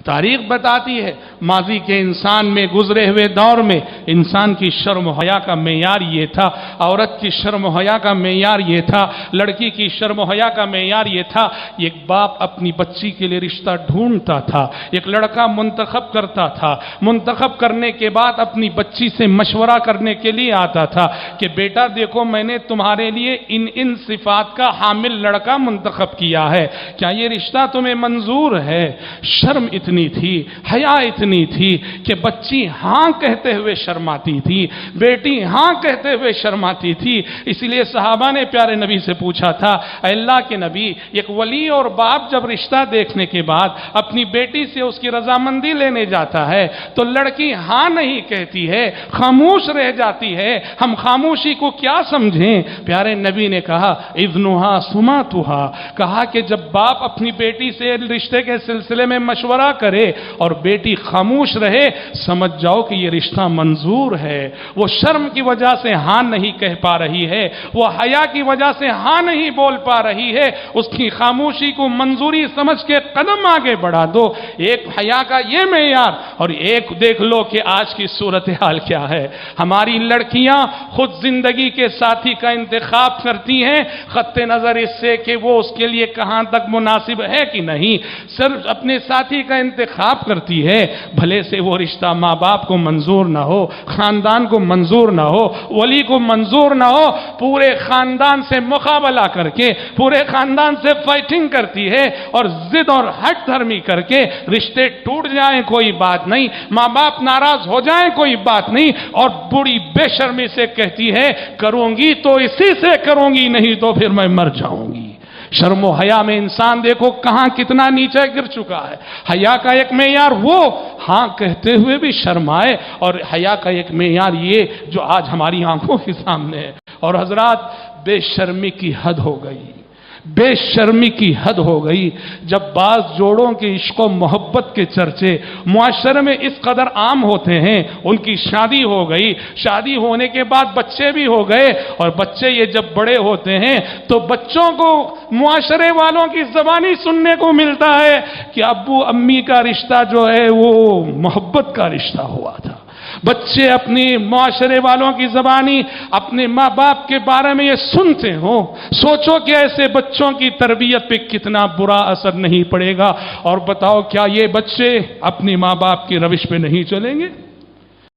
تاریخ بتاتی ہے ماضی کے انسان میں گزرے ہوئے دور میں انسان کی شرم و حیا کا معیار یہ تھا، عورت کی شرم و حیا کا معیار یہ تھا، لڑکی کی شرم و حیا کا معیار یہ تھا۔ ایک باپ اپنی بچی کے لیے رشتہ ڈھونڈتا تھا، ایک لڑکا منتخب کرتا تھا، منتخب کرنے کے بعد اپنی بچی سے مشورہ کرنے کے لیے آتا تھا کہ بیٹا دیکھو میں نے تمہارے لیے ان صفات کا حامل لڑکا منتخب کیا ہے، کیا یہ رشتہ تمہیں منظور ہے؟ شرم اتنی تھی، حیا اتنی تھی کہ بچی ہاں کہتے ہوئے شرماتی تھی، بیٹی ہاں کہتے ہوئے شرماتی تھی۔ اس لیے صحابہ نے پیارے نبی سے پوچھا تھا، اے اللہ کے نبی، ایک ولی اور باپ جب رشتہ دیکھنے کے بعد اپنی بیٹی سے اس کی رضامندی لینے جاتا ہے تو لڑکی ہاں نہیں کہتی ہے، خاموش رہ جاتی ہے، ہم خاموشی کو کیا سمجھیں؟ پیارے نبی نے کہا اذنھا سماتھا، کہا کہ جب باپ اپنی بیٹی سے رشتے کے سلسلے میں مشورہ کرے اور بیٹی خاموش رہے، سمجھ جاؤ کہ یہ رشتہ منظور ہے۔ وہ شرم کی وجہ سے ہاں نہیں کہہ پا رہی ہے، وہ حیا کی وجہ سے ہاں نہیں بول پا رہی ہے، اس کی خاموشی کو منظوری سمجھ کے قدم آگے بڑھا دو۔ ایک حیا کا یہ معیار، اور ایک دیکھ لو کہ آج کی صورتحال کیا ہے۔ ہماری لڑکیاں خود زندگی کے ساتھی کا انتخاب کرتی ہیں خط نظر اس سے کہ وہ اس کے لیے کہاں تک مناسب ہے کہ نہیں، صرف اپنے ساتھی کا انتخاب کرتی ہے، بھلے سے وہ رشتہ ماں باپ کو منظور نہ ہو، خاندان کو منظور نہ ہو، ولی کو منظور نہ ہو، پورے خاندان سے مقابلہ کر کے، پورے خاندان سے فائٹنگ کرتی ہے اور ضد اور ہٹ دھرمی کر کے رشتے ٹوٹ جائیں کوئی بات نہیں، ماں باپ ناراض ہو جائیں کوئی بات نہیں، اور بڑی بے شرمی سے کہتی ہے کروں گی تو اسی سے کروں گی، نہیں تو پھر میں مر جاؤں گی۔ شرم و حیا میں انسان دیکھو کہاں کتنا نیچے گر چکا ہے۔ حیا کا ایک معیار وہ ہاں کہتے ہوئے بھی شرمائے، اور حیا کا ایک معیار یہ جو آج ہماری آنکھوں کے سامنے ہے۔ اور حضرات، بے شرمی کی حد ہو گئی، بے شرمی کی حد ہو گئی جب بعض جوڑوں کے عشق و محبت کے چرچے معاشرے میں اس قدر عام ہوتے ہیں، ان کی شادی ہو گئی، شادی ہونے کے بعد بچے بھی ہو گئے، اور بچے یہ جب بڑے ہوتے ہیں تو بچوں کو معاشرے والوں کی زبانی سننے کو ملتا ہے کہ ابو امی کا رشتہ جو ہے وہ محبت کا رشتہ ہوا تھا۔ بچے اپنی معاشرے والوں کی زبانی اپنے ماں باپ کے بارے میں یہ سنتے ہوں، سوچو کہ ایسے بچوں کی تربیت پہ کتنا برا اثر نہیں پڑے گا، اور بتاؤ کیا یہ بچے اپنی ماں باپ کی روش پہ نہیں چلیں گے؟